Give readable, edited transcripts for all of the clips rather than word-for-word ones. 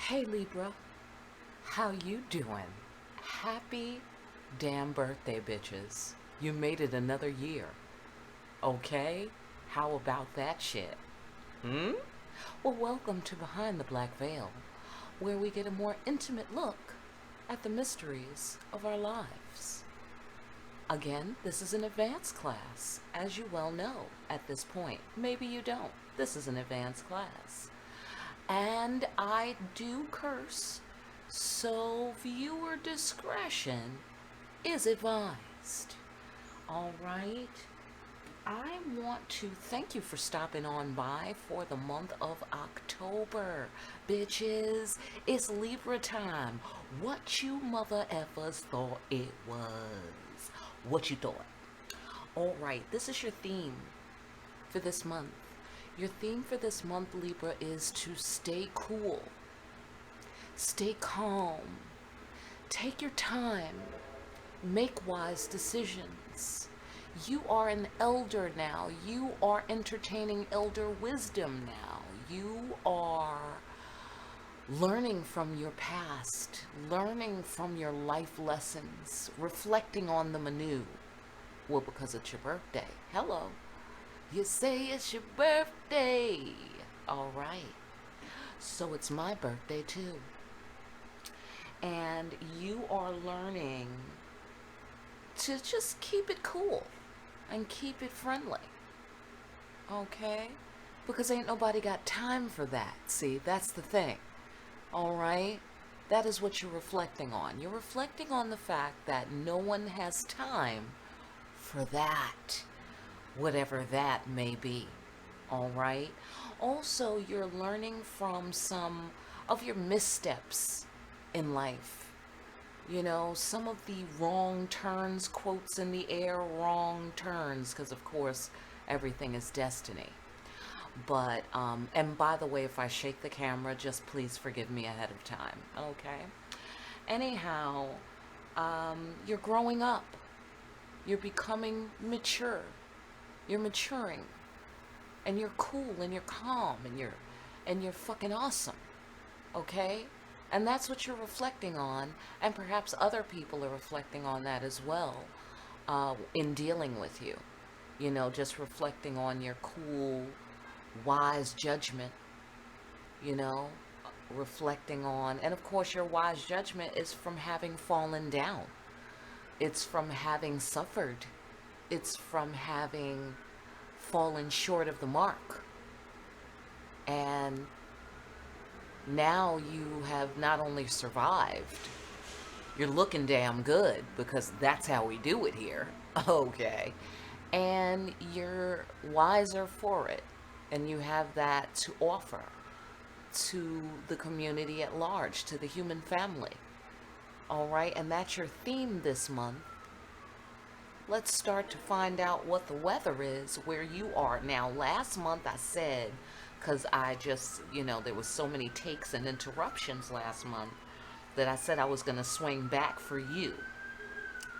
Hey Libra, how you doing? Happy damn birthday, bitches. You made it another year. Okay? How about that shit? Hmm? Well, welcome to Behind the Black Veil, where we get a more intimate look at the mysteries of our lives. Again, this is an advanced class, as you well know at this point. Maybe you don't. This is an advanced class. And I do curse, so viewer discretion is advised. All right. I want to thank you for stopping on by for the month of October. Bitches, it's Libra time. What you mother effers thought it was. What you thought. All right, this is your theme for this month. Your theme for this month, Libra, is to stay cool, stay calm, take your time, make wise decisions. You are an elder now. You are entertaining elder wisdom now. You are learning from your past, learning from your life lessons, reflecting on them anew. Well, because it's your birthday. Hello. You say it's your birthday. All right. So it's my birthday too. And you are learning to just keep it cool and keep it friendly. Okay? Because ain't nobody got time for that. See, that's the thing. All right? That is what you're reflecting on. You're reflecting on the fact that no one has time for that. Whatever that may be. All right? Also, you're learning from some of your missteps in life. You know, some of the wrong turns, quotes in the air, wrong turns, because of course, everything is destiny. But, and by the way, if I shake the camera, just please forgive me ahead of time. Okay? Anyhow, you're growing up. You're becoming mature. You're maturing, and you're cool, and you're calm, and you're fucking awesome, okay? And that's what you're reflecting on, and perhaps other people are reflecting on that as well, in dealing with you. You know, just reflecting on your cool, wise judgment, you know, reflecting on, and of course your wise judgment is from having fallen down. It's from having suffered. It's from having fallen short of the mark. And now you have not only survived, you're looking damn good because that's how we do it here. Okay. And you're wiser for it. And you have that to offer to the community at large, to the human family. All right. And that's your theme this month. Let's start to find out what the weather is where you are. Now, last month I said, because I just, you know, there was so many takes and interruptions last month, that I said I was going to swing back for you.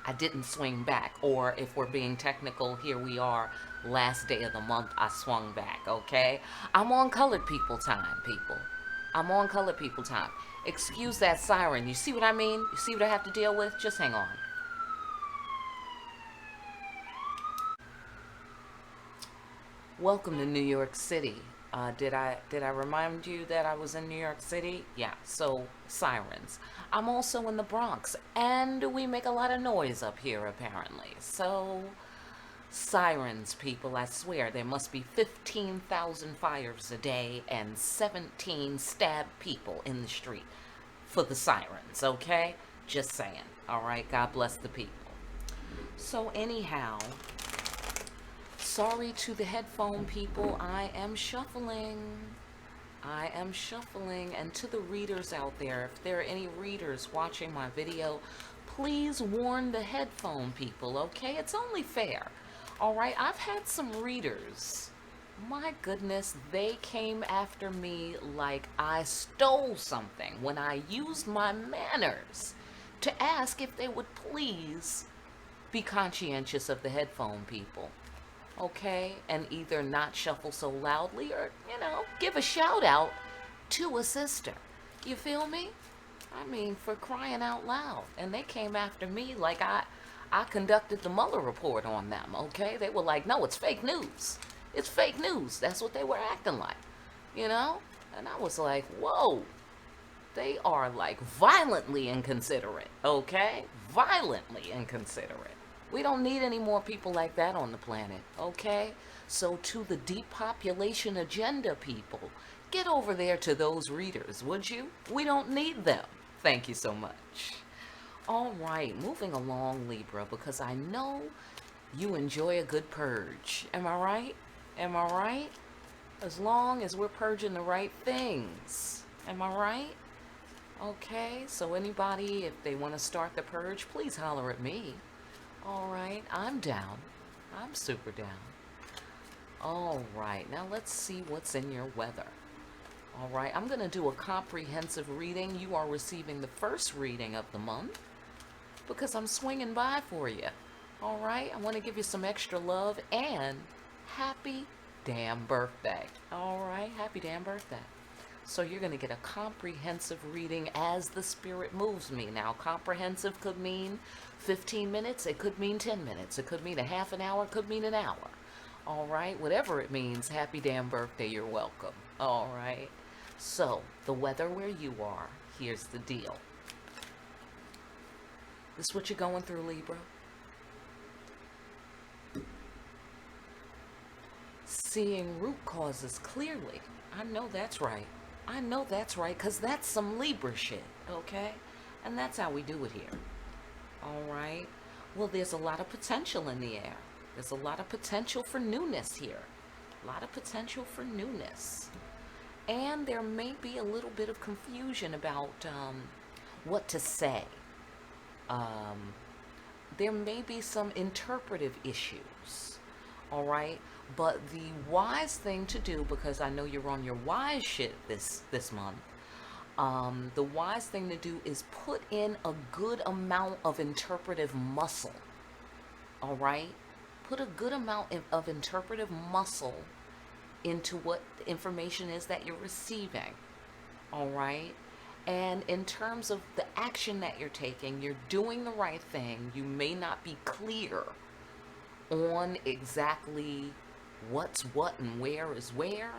I didn't swing back. Or if we're being technical, here we are, last day of the month, I swung back, okay? I'm on colored people time, people. I'm on colored people time. Excuse that siren. You see what I mean? You see what I have to deal with? Just hang on. Welcome to New York City. Did I remind you that I was in New York City? Yeah, so sirens. I'm also in the Bronx, and we make a lot of noise up here apparently. So sirens, people, I swear there must be 15,000 fires a day and 17 stabbed people in the street for the sirens, okay? Just saying. All right, God bless the people. So anyhow, sorry to the headphone people, I am shuffling. I am shuffling. And to the readers out there, if there are any readers watching my video, please warn the headphone people, okay? It's only fair. All right, I've had some readers. My goodness, they came after me like I stole something when I used my manners to ask if they would please be conscientious of the headphone people. Okay, and either not shuffle so loudly or, you know, give a shout out to a sister. You feel me? I mean, for crying out loud. And they came after me like I conducted the Mueller report on them, okay? They were like, no, it's fake news. It's fake news. That's what they were acting like, you know? And I was like, whoa, they are like violently inconsiderate, okay? Violently inconsiderate. We don't need any more people like that on the planet, okay? So to the depopulation agenda people, get over there to those readers, would you? We don't need them. Thank you so much. All right, moving along, Libra, because I know you enjoy a good purge. Am I right? Am I right? As long as we're purging the right things. Am I right? Okay, so anybody, if they want to start the purge, please holler at me. All right, I'm down. I'm super down. All right, now let's see what's in your weather. All right, I'm going to do a comprehensive reading. You are receiving the first reading of the month because I'm swinging by for you. All right, I want to give you some extra love and happy damn birthday. All right, happy damn birthday. So you're going to get a comprehensive reading as the spirit moves me. Now, comprehensive could mean 15 minutes. It could mean 10 minutes. It could mean a half an hour. It could mean an hour. All right, whatever it means, happy damn birthday. You're welcome. All right. So the weather where you are, here's the deal. This is what you're going through, Libra. Seeing root causes clearly. I know that's right. I know that's right, because that's some Libra shit, okay? And that's how we do it here. All right? Well, there's a lot of potential in the air. There's a lot of potential for newness here. A lot of potential for newness. And there may be a little bit of confusion about what to say. There may be some interpretive issues. All right? But the wise thing to do, because I know you're on your wise shit this month, the wise thing to do is put in a good amount of interpretive muscle. All right? Put a good amount of interpretive muscle into what the information is that you're receiving. All right? And in terms of the action that you're taking, you're doing the right thing. You may not be clear on exactly what's what and where is where,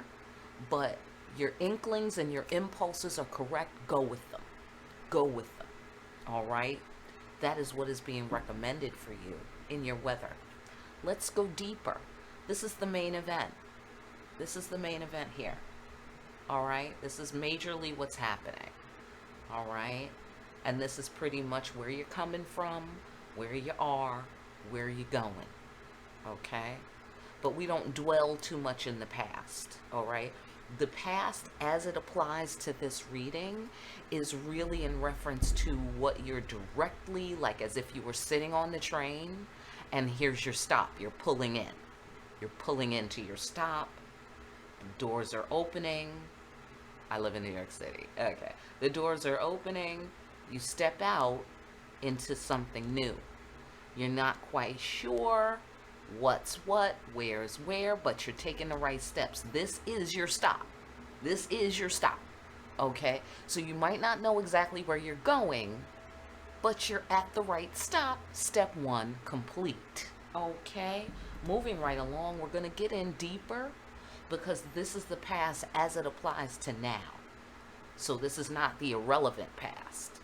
but your inklings and your impulses are correct. Go with them. Go with them. All right? That is what is being recommended for you in your weather. Let's go deeper. This is the main event. This is the main event here. All right? This is majorly what's happening. All right? And this is pretty much where you're coming from, where you are, where you're going. Okay? But we don't dwell too much in the past. All right? The past, as it applies to this reading, is really in reference to what you're directly, like as if you were sitting on the train, and here's your stop. You're pulling in. You're pulling into your stop. The doors are opening. I live in New York City. Okay. The doors are opening. You step out into something new. You're not quite sure what's what, where's where, but you're taking the right steps. This is your stop. This is your stop. Okay? So you might not know exactly where you're going, but you're at the right stop. Step one complete. Okay? Moving right along, we're going to get in deeper because this is the past as it applies to now. So this is not the irrelevant past.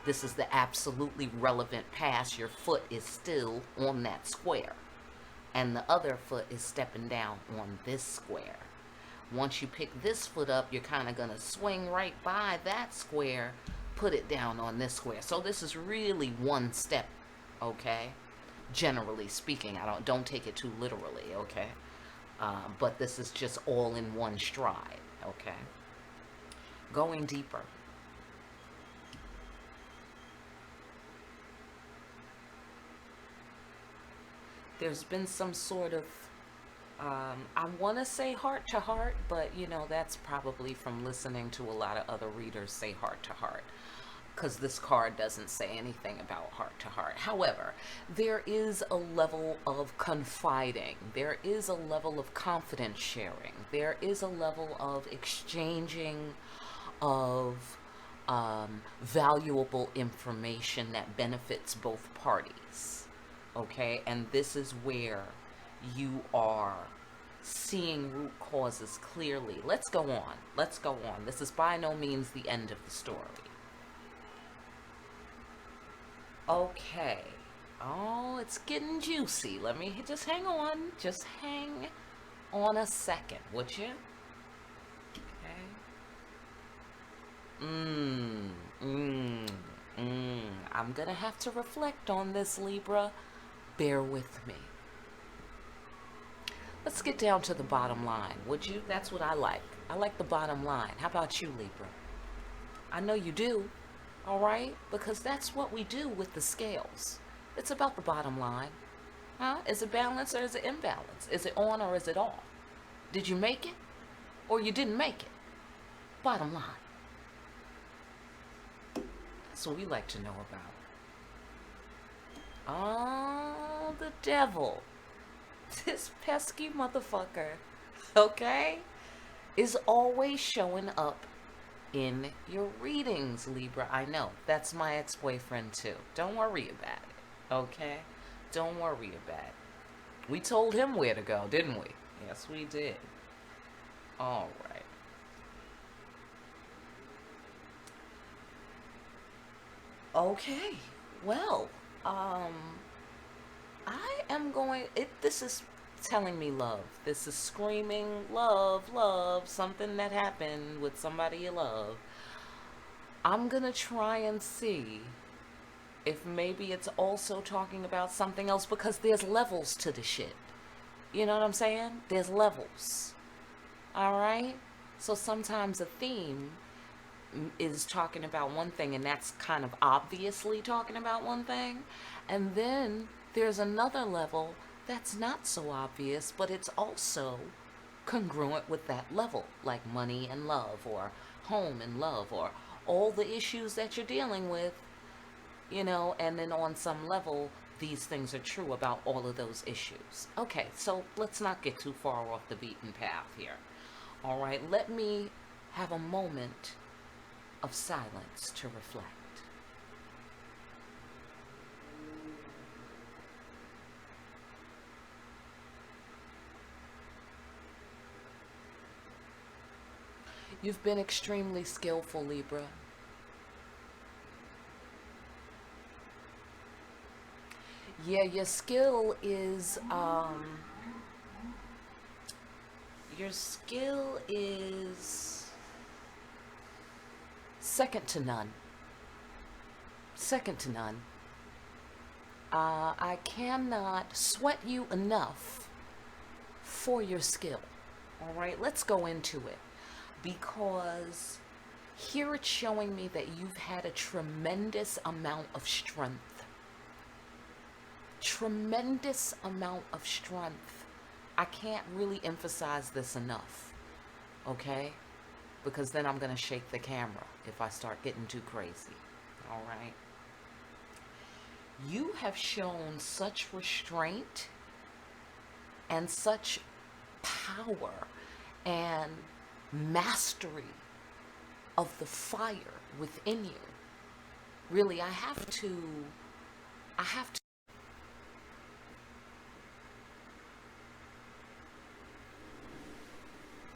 This is the absolutely relevant past. Your foot is still on that square, and the other foot is stepping down on this square. Once you pick this foot up, you're kind of going to swing right by that square, put it down on this square. So this is really one step, okay? Generally speaking, don't take it too literally, okay? But this is just all in one stride, okay? Going deeper. There's been some sort of, I want to say heart to heart, but you know, that's probably from listening to a lot of other readers say heart to heart, because this card doesn't say anything about heart to heart. However, there is a level of confiding. There is a level of confidence sharing. There is a level of exchanging of valuable information that benefits both parties. Okay, and this is where you are seeing root causes clearly. Let's go on. Let's go on. This is by no means the end of the story. Okay. Oh, it's getting juicy. Let me just hang on. Just hang on a second, would you? Okay. I'm gonna have to reflect on this, Libra. Bear with me. Let's get down to the bottom line, would you? That's what I like. I like the bottom line. How about you, Libra? I know you do, all right? Because that's what we do with the scales. It's about the bottom line. Huh? Is it balance or is it imbalance? Is it on or is it off? Did you make it or you didn't make it? Bottom line. That's what we like to know about. Oh, the devil. This pesky motherfucker, okay, is always showing up in your readings, Libra. I know. That's my ex-boyfriend, too. Don't worry about it, okay? Don't worry about it. We told him where to go, didn't we? Yes, we did. All right. Okay. Well, I am going, this is telling me love. This is screaming love, love, something that happened with somebody you love. I'm gonna try and see if maybe it's also talking about something else, because there's levels to the shit. You know what I'm saying? There's levels. All right? So sometimes a theme is talking about one thing, and that's kind of obviously talking about one thing. And then there's another level that's not so obvious, but it's also congruent with that level, like money and love, or home and love, or all the issues that you're dealing with, you know, and then on some level, these things are true about all of those issues. Okay, so let's not get too far off the beaten path here. All right, let me have a moment of silence to reflect. You've been extremely skillful, Libra. Yeah, your skill is second to none. Second to none. I cannot sweat you enough for your skill. All right, let's go into it, because here it's showing me that you've had a tremendous amount of strength. Tremendous amount of strength. I can't really emphasize this enough, okay? Because then I'm going to shake the camera if I start getting too crazy, all right? You have shown such restraint and such power and mastery of the fire within you. Really, I have to.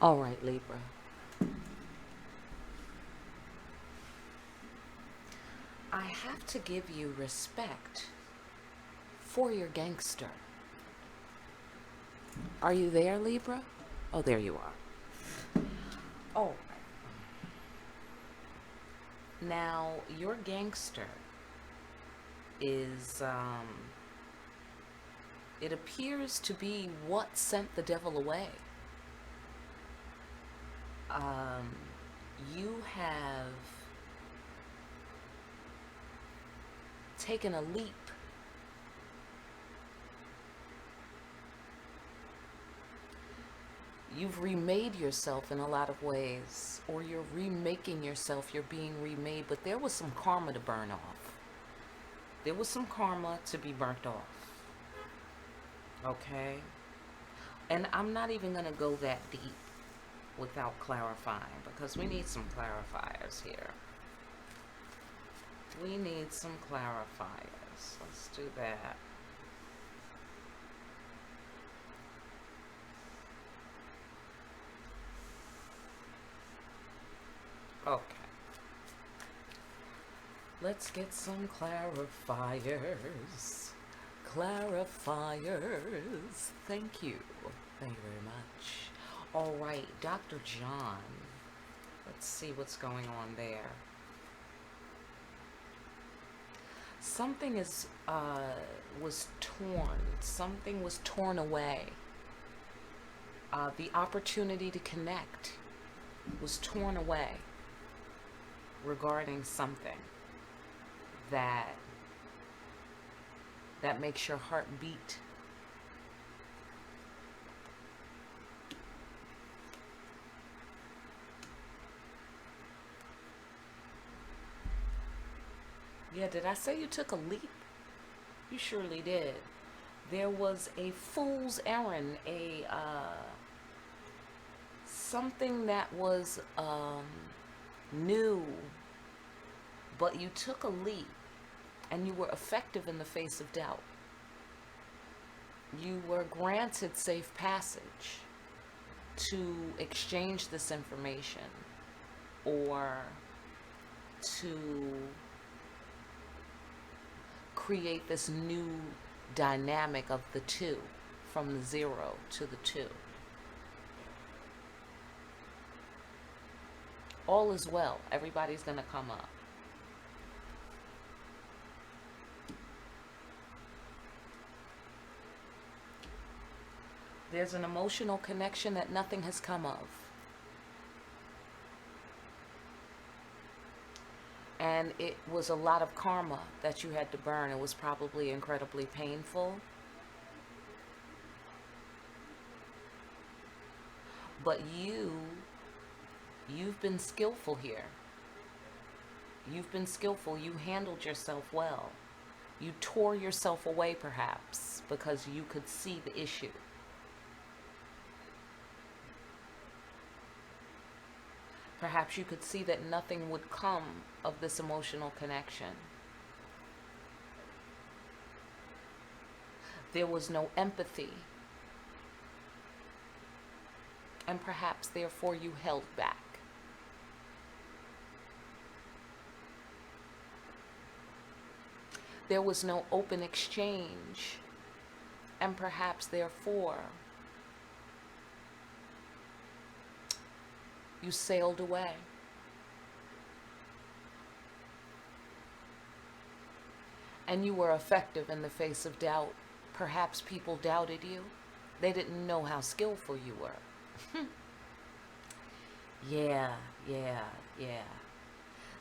All right, Libra. I have to give you respect for your gangster. Are you there, Libra? Oh, there you are. Oh. Now, your gangster is, it appears to be what sent the devil away. You have taken a leap. You've remade yourself in a lot of ways, or you're remaking yourself, you're being remade, but there was some karma to burn off. There was some karma to be burnt off. Okay? And I'm not even going to go that deep without clarifying, because we need some clarifiers here. We need some clarifiers. Let's do that. Okay. Let's get some clarifiers. Clarifiers. Thank you. Thank you very much. All right, Dr. John. Let's see what's going on there. Something was torn. Something was torn away. The opportunity to connect was torn away regarding something that makes your heart beat. Yeah, did I say you took a leap? You surely did. There was a fool's errand, something that was new, but you took a leap and you were effective in the face of doubt. You were granted safe passage to exchange this information or to create this new dynamic of the two, from the 0 to the 2. All is well. Everybody's going to come up. There's an emotional connection that nothing has come of. And it was a lot of karma that you had to burn. It was probably incredibly painful. But you've been skillful here. You've been skillful. You handled yourself well. You tore yourself away, perhaps, because you could see the issue. Perhaps you could see that nothing would come of this emotional connection. There was no empathy. And perhaps, therefore, you held back. There was no open exchange. And perhaps, therefore, you sailed away. And you were effective in the face of doubt. Perhaps people doubted you. They didn't know how skillful you were. Yeah.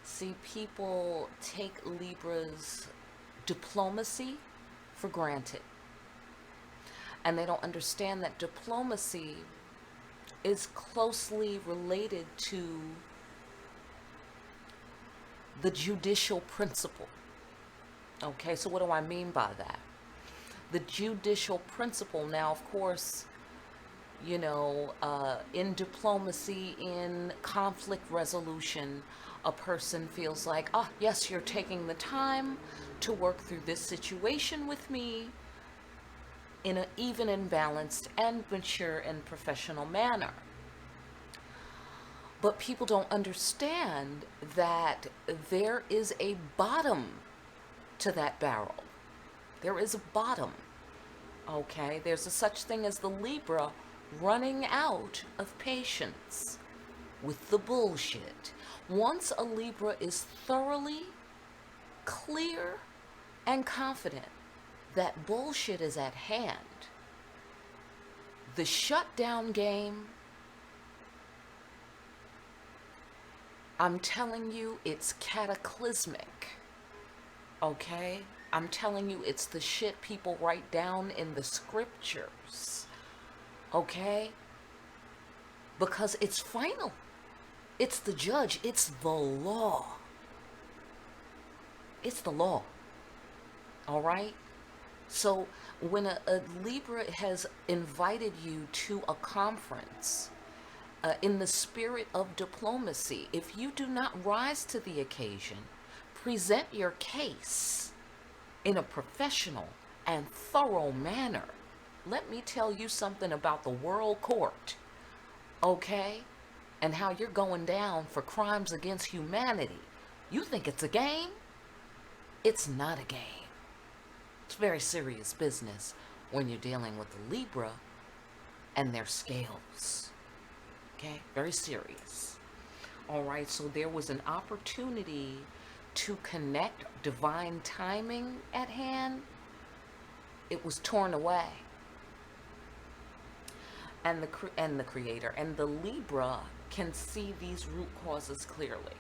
See, people take Libra's diplomacy for granted. And they don't understand that diplomacy is closely related to the judicial principle. Okay, so what do I mean by that? The judicial principle, now, of course, you know, in diplomacy, in conflict resolution, a person feels like, ah, yes, you're taking the time to work through this situation with me in an even and balanced and mature and professional manner. But people don't understand that there is a bottom to that barrel. There is a bottom. Okay, there's a such thing as the Libra running out of patience with the bullshit. Once a Libra is thoroughly clear and confident that bullshit is at hand, the shutdown game, I'm telling you, it's cataclysmic. Okay? I'm telling you, it's the shit people write down in the scriptures. Okay? Because it's final. It's the judge. It's the law. It's the law. All right? So when a Libra has invited you to a conference in the spirit of diplomacy, if you do not rise to the occasion, present your case in a professional and thorough manner. Let me tell you something about the world court, okay? And how you're going down for crimes against humanity. You think it's a game? It's not a game. It's very serious business when you're dealing with the LIBRA and their scales. Okay? Very serious. All right, so there was an opportunity to connect divine timing at hand. It was torn away. And the creator and the Libra can see these root causes clearly.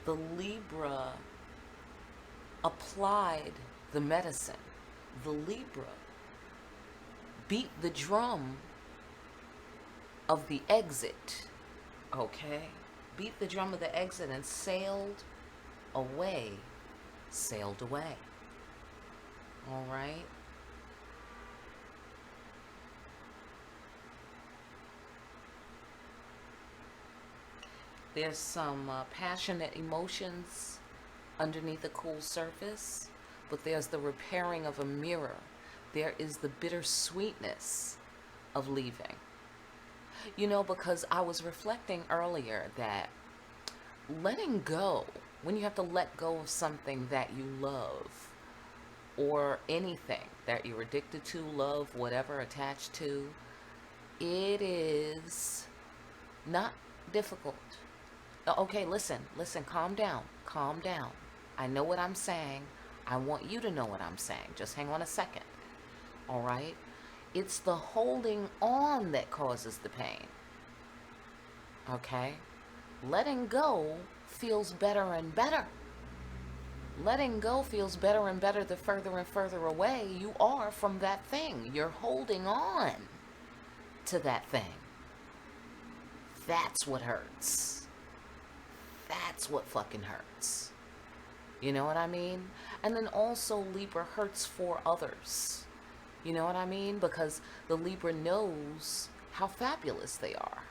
The Libra applied the medicine. The Libra beat the drum of the exit, okay? Beat the drum of the exit and sailed away. All right? There's some passionate emotions underneath a cool surface, but there's the repairing of a mirror. There is the bittersweetness of leaving. You know, because I was reflecting earlier that letting go, when you have to let go of something that you love, or anything that you're addicted to, love, whatever, attached to, it is not difficult. Okay, listen, calm down. I know what I'm saying. I want you to know what I'm saying. Just hang on a second. All right? It's the holding on that causes the pain. Okay? Letting go feels better and better. Letting go feels better and better the further and further away you are from that thing. You're holding on to that thing. That's what hurts. That's what fucking hurts. You know what I mean? And then also Libra hurts for others. You know what I mean? Because the Libra knows how fabulous they are.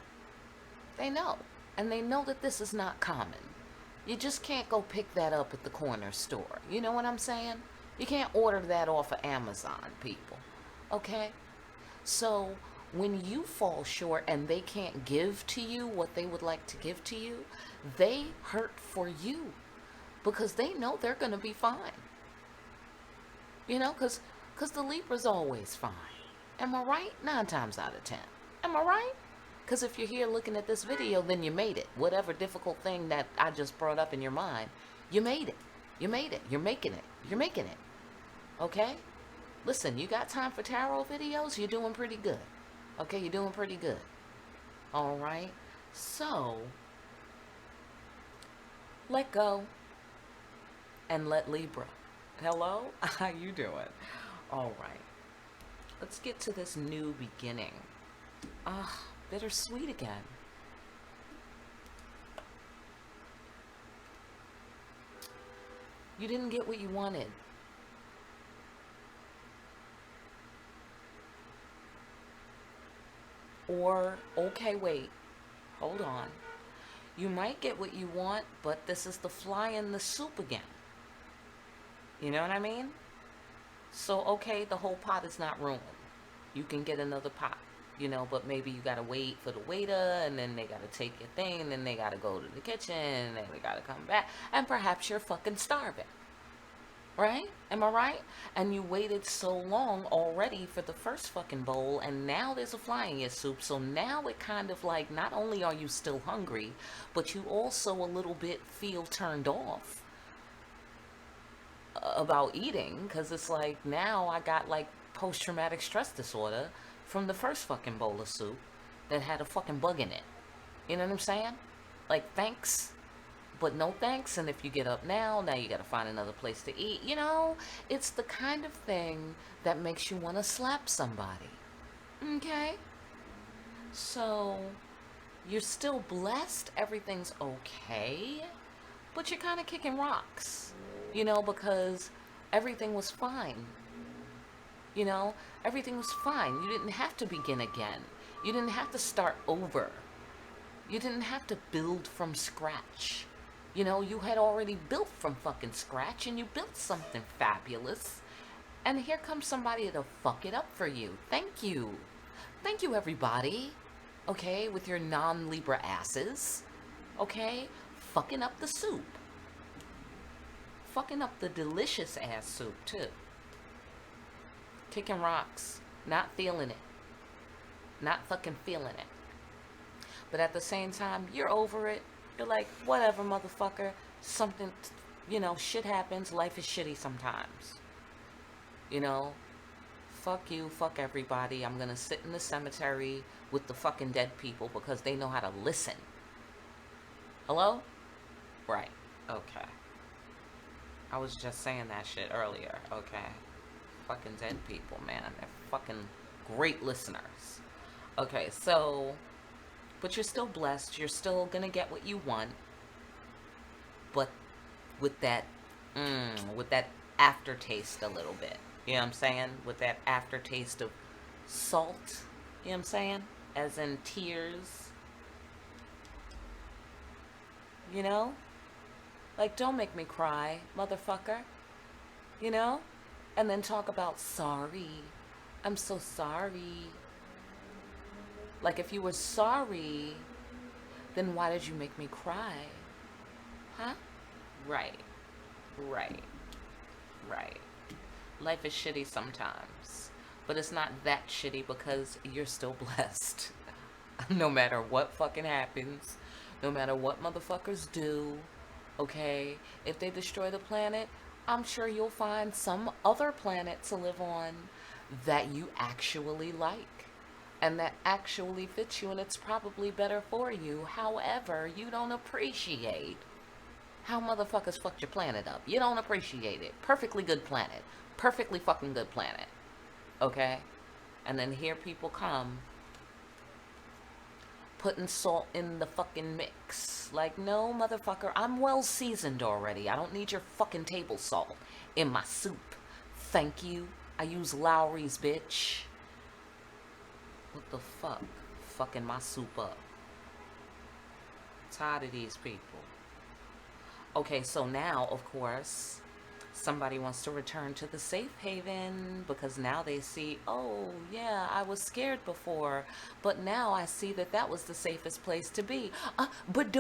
They know. And they know that this is not common. You just can't go pick that up at the corner store. You know what I'm saying? You can't order that off of Amazon, people. Okay? So when you fall short and they can't give to you what they would like to give to you, they hurt for you because they know they're going to be fine. You know, because the Libra's always fine. Am I right? 9 times out of 10. Am I right? Because if you're here looking at this video, then you made it. Whatever difficult thing that I just brought up in your mind, you made it. You made it. You're making it. You're making it. Okay? Listen, you got time for tarot videos? You're doing pretty good. Okay, you're doing pretty good. All right? So, let go and let Libra. Hello? How you doing? All right. Let's get to this new beginning. Bittersweet again. You didn't get what you wanted. Or, okay, wait, hold on. You might get what you want, but this is the fly in the soup again. You know what I mean? So, okay, the whole pot is not ruined. You can get another pot, you know, but maybe you gotta wait for the waiter, and then they gotta take your thing, and then they gotta go to the kitchen, and then they gotta come back, and perhaps you're fucking starving. Right? Am I right? And you waited so long already for the first fucking bowl, and now there's a fly in your soup. So now it kind of like, not only are you still hungry, but you also a little bit feel turned off about eating, because it's like, now I got like post-traumatic stress disorder from the first fucking bowl of soup that had a fucking bug in it. You know what I'm saying? Like, thanks, but no thanks. And if you get up now you gotta find another place to eat. You know, it's the kind of thing that makes you want to slap somebody. Okay? So, you're still blessed, everything's okay, but you're kind of kicking rocks, you know, because everything was fine. You know, everything was fine. You didn't have to begin again. You didn't have to start over. You didn't have to build from scratch. You know, you had already built from fucking scratch and you built something fabulous. And here comes somebody to fuck it up for you. Thank you. Thank you, everybody. Okay, with your non-Libra asses. Okay, fucking up the soup. Fucking up the delicious ass soup, too. Kicking rocks. Not feeling it. Not fucking feeling it. But at the same time, you're over it. You're like, whatever, motherfucker. Something, you know, shit happens. Life is shitty sometimes. You know, fuck you, fuck everybody. I'm gonna sit in the cemetery with the fucking dead people because they know how to listen. Hello? Right. Okay. I was just saying that shit earlier. Okay. Fucking dead people, man. They're fucking great listeners. Okay, so, but you're still blessed. You're still gonna get what you want. But with that aftertaste a little bit. You know what I'm saying? With that aftertaste of salt. You know what I'm saying? As in tears. You know? Like, don't make me cry, motherfucker. You know? And then talk about sorry. I'm so sorry. Like, if you were sorry, then why did you make me cry? Huh? Right. Right. Right. Life is shitty sometimes. But it's not that shitty because you're still blessed. No matter what fucking happens. No matter what motherfuckers do. Okay? If they destroy the planet, I'm sure you'll find some other planet to live on that you actually like. And that actually fits you, and it's probably better for you. However, you don't appreciate how motherfuckers fucked your planet up. You don't appreciate it. Perfectly good planet. Perfectly fucking good planet. Okay? And then here people come putting salt in the fucking mix. Like, no, motherfucker, I'm well seasoned already. I don't need your fucking table salt in my soup. Thank you. I use Lowry's, bitch. What the fuck? Fucking my soup up. Tired of these people. Okay, so now, of course, somebody wants to return to the safe haven because now they see, oh, yeah, I was scared before, but now I see that that was the safest place to be. But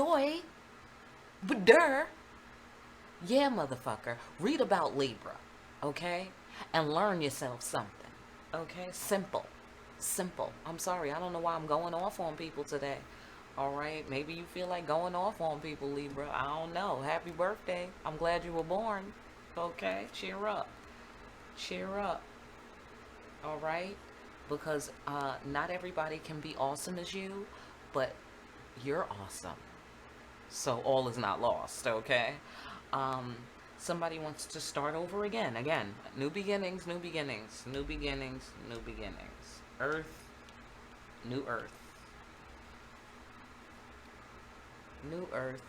yeah, motherfucker, read about Libra, okay? And learn yourself something, okay? Simple. I'm sorry, I don't know why I'm going off on people today. All right, maybe you feel like going off on people, Libra. I don't know. Happy birthday. I'm glad you were born. Okay, cheer up. Cheer up. All right? Because not everybody can be awesome as you, but you're awesome. So all is not lost, okay? Somebody wants to start over again. Again, new beginnings, new beginnings, new beginnings, new beginnings. Earth, new earth. New earth.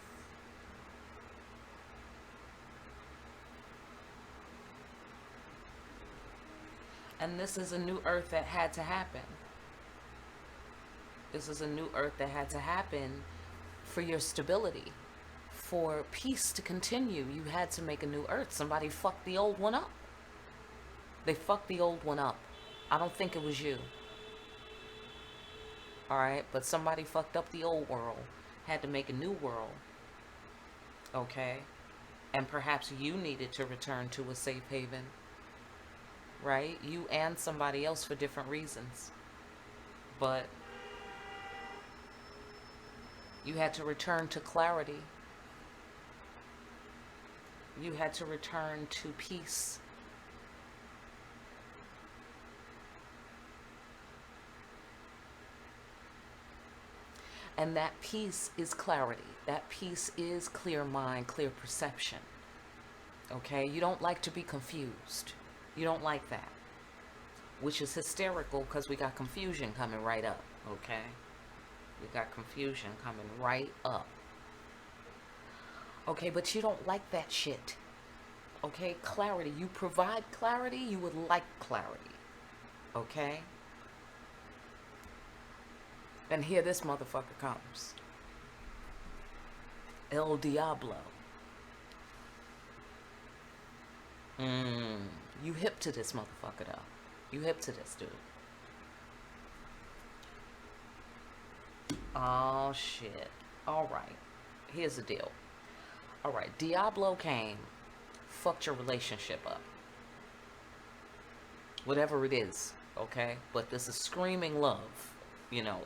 And this is a new earth that had to happen. This is a new earth that had to happen for your stability. For peace to continue, you had to make a new earth. Somebody fucked the old one up. They fucked the old one up. I don't think it was you. Alright, but somebody fucked up the old world. Had to make a new world. Okay? And perhaps you needed to return to a safe haven. Right? You and somebody else for different reasons. But you had to return to clarity. You had to return to peace. And that peace is clarity. That peace is clear mind, clear perception. Okay? You don't like to be confused. You don't like that. Which is hysterical because we got confusion coming right up. Okay? We got confusion coming right up. Okay, but you don't like that shit. Okay? Clarity. You provide clarity, you would like clarity. Okay? And here this motherfucker comes. El Diablo. You hip to this motherfucker though. You hip to this dude. Oh shit. Alright. Here's the deal. Alright, Diablo came, fucked your relationship up. Whatever it is, okay? But this is screaming love,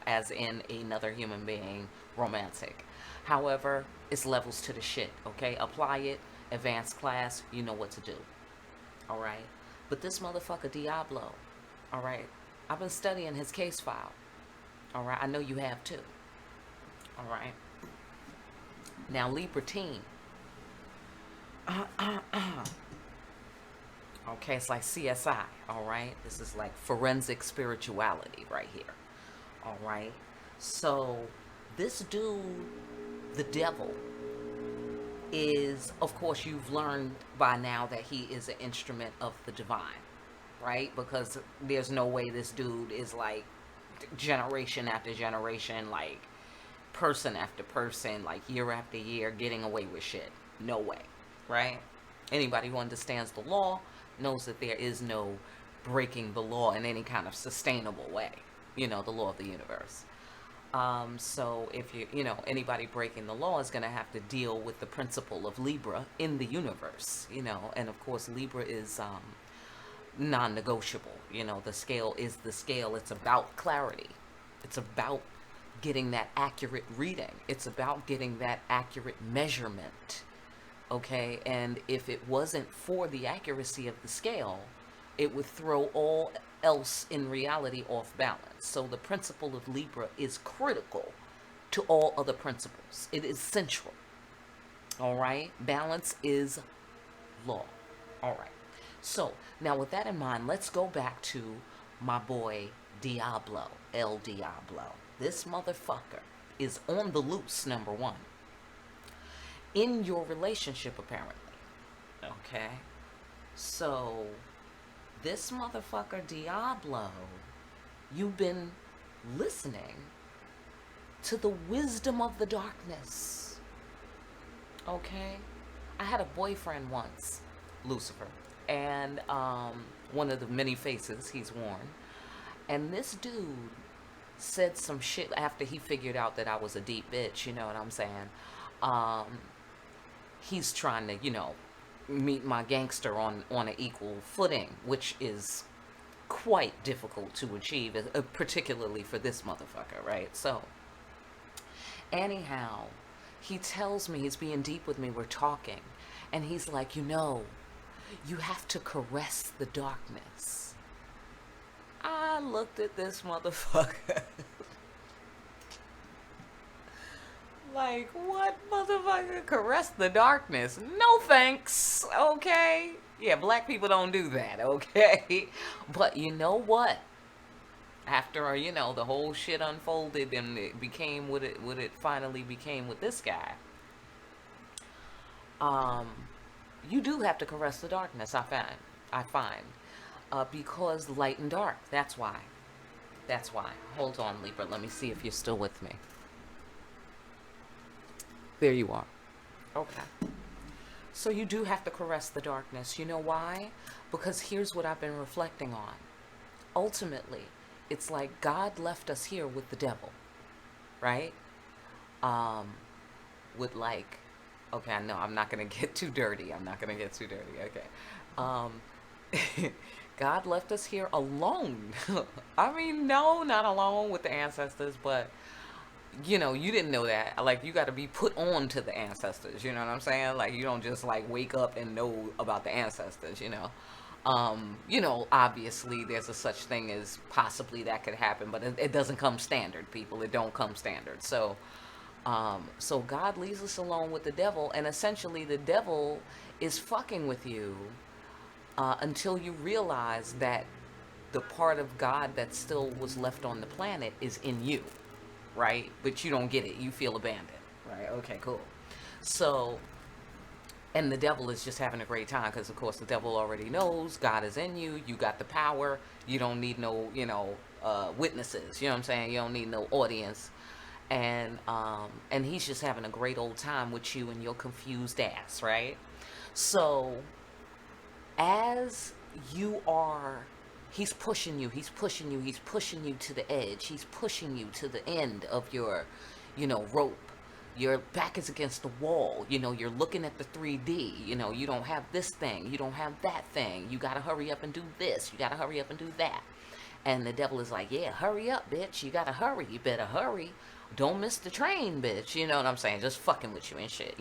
as in another human being, romantic. However, it's levels to the shit, okay? Apply it, advanced class, you know what to do. Alright? But this motherfucker Diablo, alright? I've been studying his case file. Alright? I know you have too. Alright? Now, Libra team. Okay, it's like CSI, alright? This is like forensic spirituality right here. Alright? So, this dude, the devil, is, of course, you've learned by now that he is an instrument of the divine, right? Because there's no way this dude is like generation after generation, like person after person, like year after year, getting away with shit. No way, right? Anybody who understands the law knows that there is no breaking the law in any kind of sustainable way. The law of the universe. So if anybody breaking the law is going to have to deal with the principle of Libra in the universe, and of course Libra is non-negotiable. The scale is the scale. It's about clarity. It's about getting that accurate reading. It's about getting that accurate measurement. Okay, and if it wasn't for the accuracy of the scale, it would throw all else in reality off balance. So the principle of Libra is critical to all other principles. It is central. All right, balance is law. All right. So now with that in mind, let's go back to my boy Diablo, El Diablo. This motherfucker is on the loose, number one. In your relationship, apparently. Okay? So, this motherfucker Diablo, you've been listening to the wisdom of the darkness. Okay? I had a boyfriend once, Lucifer, and one of the many faces he's worn. And this dude said some shit after he figured out that I was a deep bitch, you know what I'm saying? He's trying to, meet my gangster on an equal footing, which is quite difficult to achieve, particularly for this motherfucker, right? So, anyhow, he tells me, he's being deep with me, we're talking, and he's like, you have to caress the darkness. I looked at this motherfucker. Like, what, motherfucker? Caress the darkness? No thanks, okay? Yeah, black people don't do that, okay? But you know what? After, the whole shit unfolded and it became what it finally became with this guy, you do have to caress the darkness, I find. Because light and dark, that's why. That's why. Hold on, Libra, let me see if you're still with me. There you are. Okay. So you do have to caress the darkness. You know why? Because here's what I've been reflecting on. Ultimately, it's like God left us here with the devil, right? With like, okay, no, I'm not going to get too dirty. Okay. God left us here alone. I mean, no, not alone with the ancestors, but you didn't know that. Like, you got to be put on to the ancestors. You know what I'm saying? Like, you don't just like wake up and know about the ancestors. Obviously there's a such thing as possibly that could happen, but it doesn't come standard, people. It don't come standard. So God leaves us alone with the devil, and essentially the devil is fucking with you until you realize that the part of God that still was left on the planet is in you. Right? But you don't get it. You feel abandoned. Right? Okay, cool. So, and the devil is just having a great time because, of course, the devil already knows God is in you. You got the power. You don't need no, witnesses. You know what I'm saying? You don't need no audience. and he's just having a great old time with you and your confused ass, right? So as you are, he's pushing you, he's pushing you, he's pushing you to the edge, he's pushing you to the end of your, rope. Your back is against the wall, you're looking at the 3D, you don't have this thing, you don't have that thing, you gotta hurry up and do this, you gotta hurry up and do that. And the devil is like, yeah, hurry up, bitch, you gotta hurry, you better hurry, don't miss the train, bitch, you know what I'm saying, just fucking with you and shit.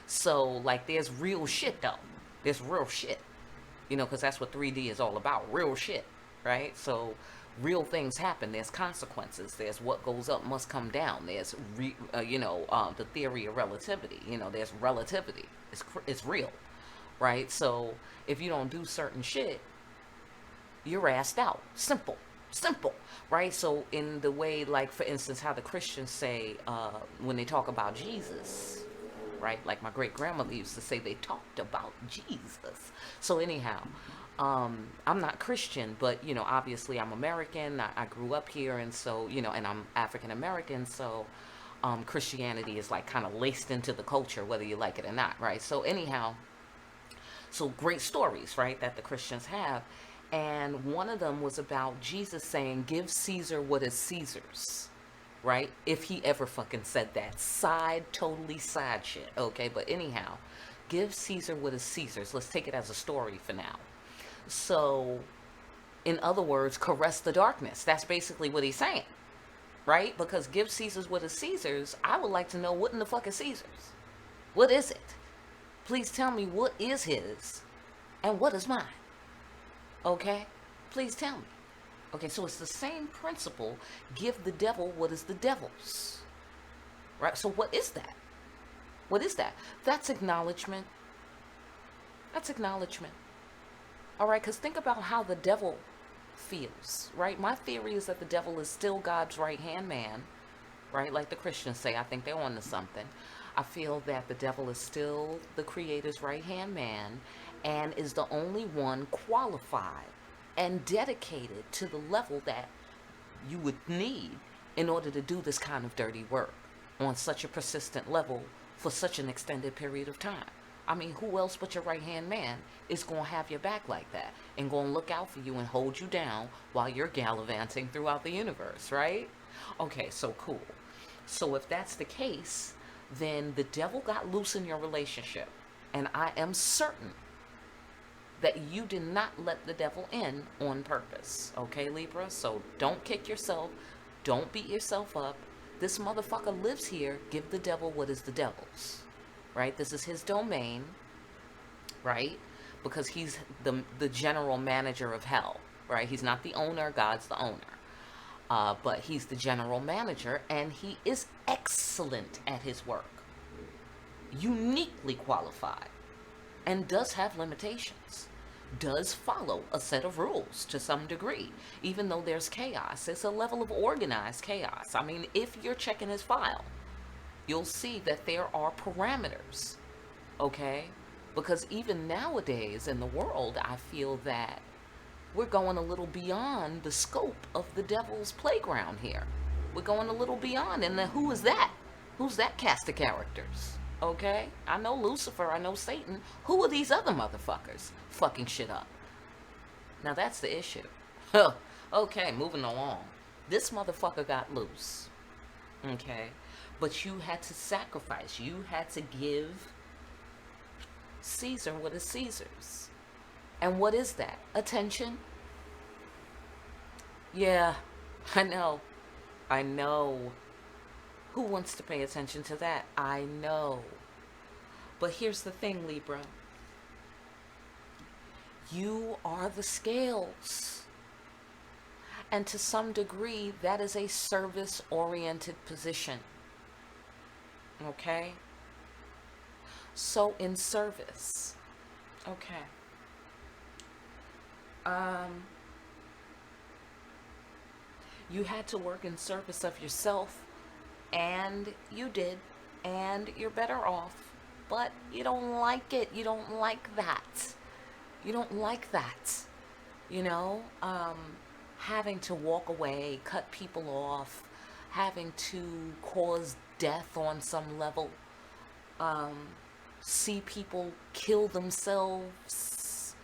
So like, there's real shit though, there's real shit, because that's what 3D is all about, real shit, right? So real things happen. There's consequences. There's what goes up must come down. There's the theory of relativity. There's relativity. It's real, right? So if you don't do certain shit, you're assed out. Simple, right? So in the way, like for instance, how the Christians say when they talk about Jesus, right? Like my great grandmother used to say, they talked about Jesus. So anyhow, I'm not Christian, but obviously I'm American. I grew up here, and so and I'm African American, so Christianity is like kind of laced into the culture, whether you like it or not, right? So anyhow, so great stories, right, that the Christians have, and one of them was about Jesus saying, "Give Caesar what is Caesar's." Right? If he ever fucking said that. Totally side shit. Okay, but anyhow, give Caesar what is Caesar's. Let's take it as a story for now. So, in other words, caress the darkness. That's basically what he's saying. Right? Because give Caesar's what is Caesar's, I would like to know what in the fuck is Caesar's. What is it? Please tell me what is his and what is mine. Okay? Please tell me. Okay, so it's the same principle. Give the devil what is the devil's. Right? So what is that? What is that? That's acknowledgement. That's acknowledgement. All right, because think about how the devil feels, right? My theory is that the devil is still God's right-hand man, right? Like the Christians say, I think they're on to something. I feel that the devil is still the Creator's right-hand man and is the only one qualified and dedicated to the level that you would need in order to do this kind of dirty work on such a persistent level for such an extended period of time. I mean, who else but your right-hand man is going to have your back like that and going to look out for you and hold you down while you're gallivanting throughout the universe, right? Okay, so cool. So if that's the case, then the devil got loose in your relationship. And I am certain that you did not let the devil in on purpose. Okay, Libra? So don't kick yourself. Don't beat yourself up. This motherfucker lives here. Give the devil what is the devil's. Right? This is his domain. Right? Because he's the general manager of hell. Right? He's not the owner. God's the owner. But he's the general manager, and he is excellent at his work. Uniquely qualified. And does have limitations. Does follow a set of rules to some degree. Even though there's chaos, it's a level of organized chaos. I mean, if you're checking his file, you'll see that there are parameters, okay? Because even nowadays in the world, I feel that we're going a little beyond the scope of the devil's playground here. We're going a little beyond, and then who is that? Who's that cast of characters? Okay? I know Lucifer, I know Satan. Who are these other motherfuckers fucking shit up? Now that's the issue. Okay, moving along. This motherfucker got loose. Okay? But you had to sacrifice. You had to give Caesar what is Caesar's. And what is that? Attention? Yeah, I know. I know. Who wants to pay attention to that? I know. But here's the thing, Libra. You are the scales. And to some degree, that is a service-oriented position. Okay? So in service. Okay. You had to work in service of yourself, and you did, and you're better off, but you don't like it. You don't like that. You don't like that. You know, having to walk away, cut people off, having to cause death on some level, see people kill themselves,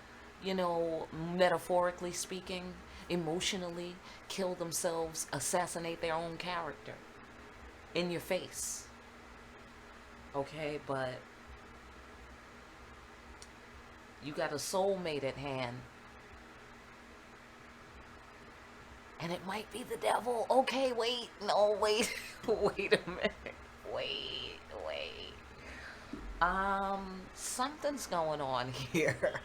metaphorically speaking, emotionally kill themselves, assassinate their own character in your face. Okay, but you got a soulmate at hand, and it might be the devil. Okay, wait, no, wait, wait a minute, wait. Something's going on here.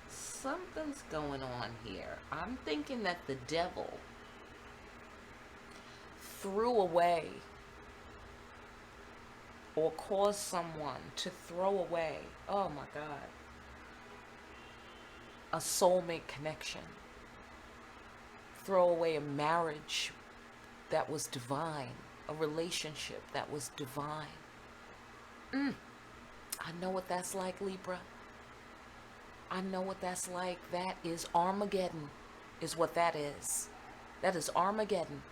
Something's going on here. I'm thinking that the devil threw away or caused someone to throw away, oh my God, a soulmate connection. Throw away a marriage that was divine, a relationship that was divine. I know what that's like, Libra. I know what that's like. That is Armageddon, is what that is. That is Armageddon.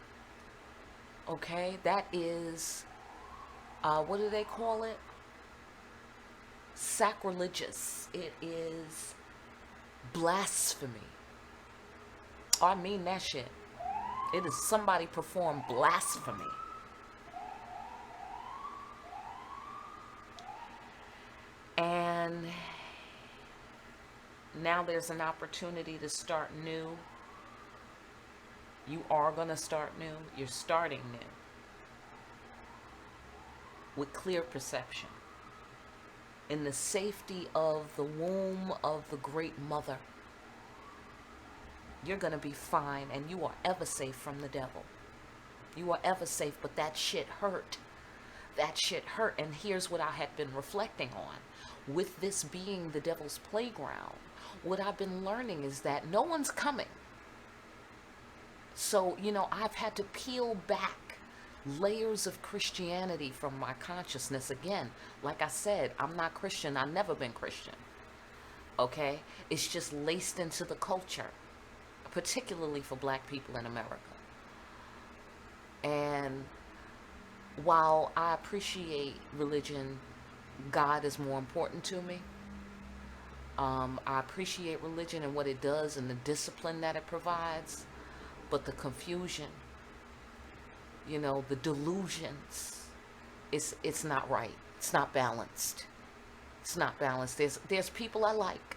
Okay? That is, what do they call it? Sacrilegious. It is blasphemy. Oh, I mean that shit. It is somebody performed blasphemy. And now there's an opportunity to start new. You are going to start new. You're starting new. With clear perception. In the safety of the womb of the great mother. You're going to be fine, and you are ever safe from the devil. You are ever safe, but that shit hurt. That shit hurt. And here's what I had been reflecting on. With this being the devil's playground, what I've been learning is that no one's coming. So, I've had to peel back layers of Christianity from my consciousness. Again, like I said, I'm not Christian. I've never been Christian. Okay? It's just laced into the culture, particularly for black people in America. And while I appreciate religion, God is more important to me. I appreciate religion and what it does and the discipline that it provides. But the confusion, the delusions, it's not right. It's not balanced. It's not balanced. There's people I like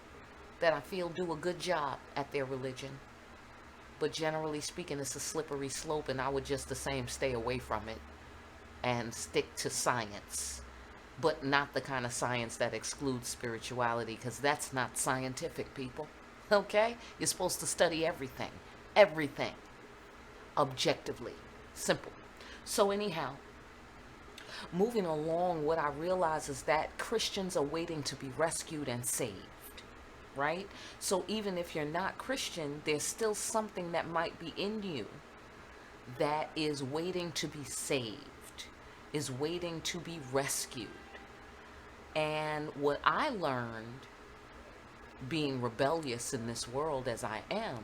that I feel do a good job at their religion. But generally speaking, it's a slippery slope, and I would just the same stay away from it and stick to science. But not the kind of science that excludes spirituality, because that's not scientific, people. Okay? You're supposed to study everything. Everything. Objectively. Simple. So anyhow, moving along, what I realize is that Christians are waiting to be rescued and saved. Right? So even if you're not Christian, there's still something that might be in you that is waiting to be saved, is waiting to be rescued. And what I learned, being rebellious in this world as I am,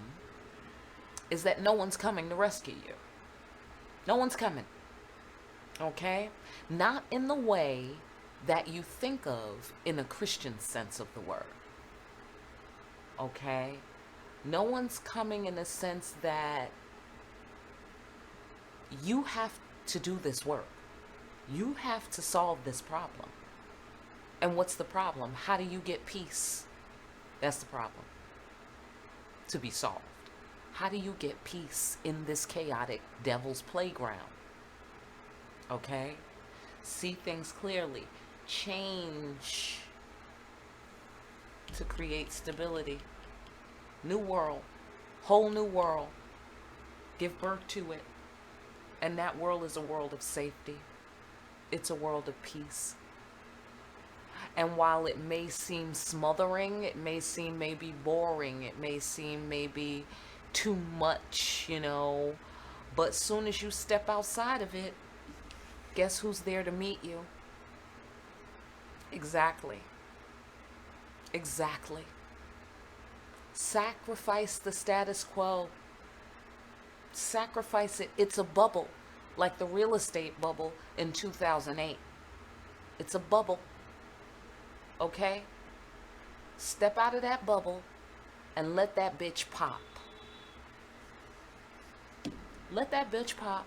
is that no one's coming to rescue you. No one's coming. Okay? Not in the way that you think of in a Christian sense of the word. Okay? No one's coming in the sense that you have to do this work. You have to solve this problem. And what's the problem? How do you get peace? That's the problem. To be solved. How do you get peace in this chaotic devil's playground? Okay? See things clearly. Change to create stability. New world. Whole new world. Give birth to it. And that world is a world of safety. It's a world of peace. And while it may seem smothering, it may seem maybe boring, it may seem maybe too much, but soon as you step outside of it, guess who's there to meet you? Exactly. Exactly. Sacrifice the status quo. Sacrifice it. It's a bubble. like the real estate bubble in 2008. It's a bubble, okay? Step out of that bubble and let that bitch pop. Let that bitch pop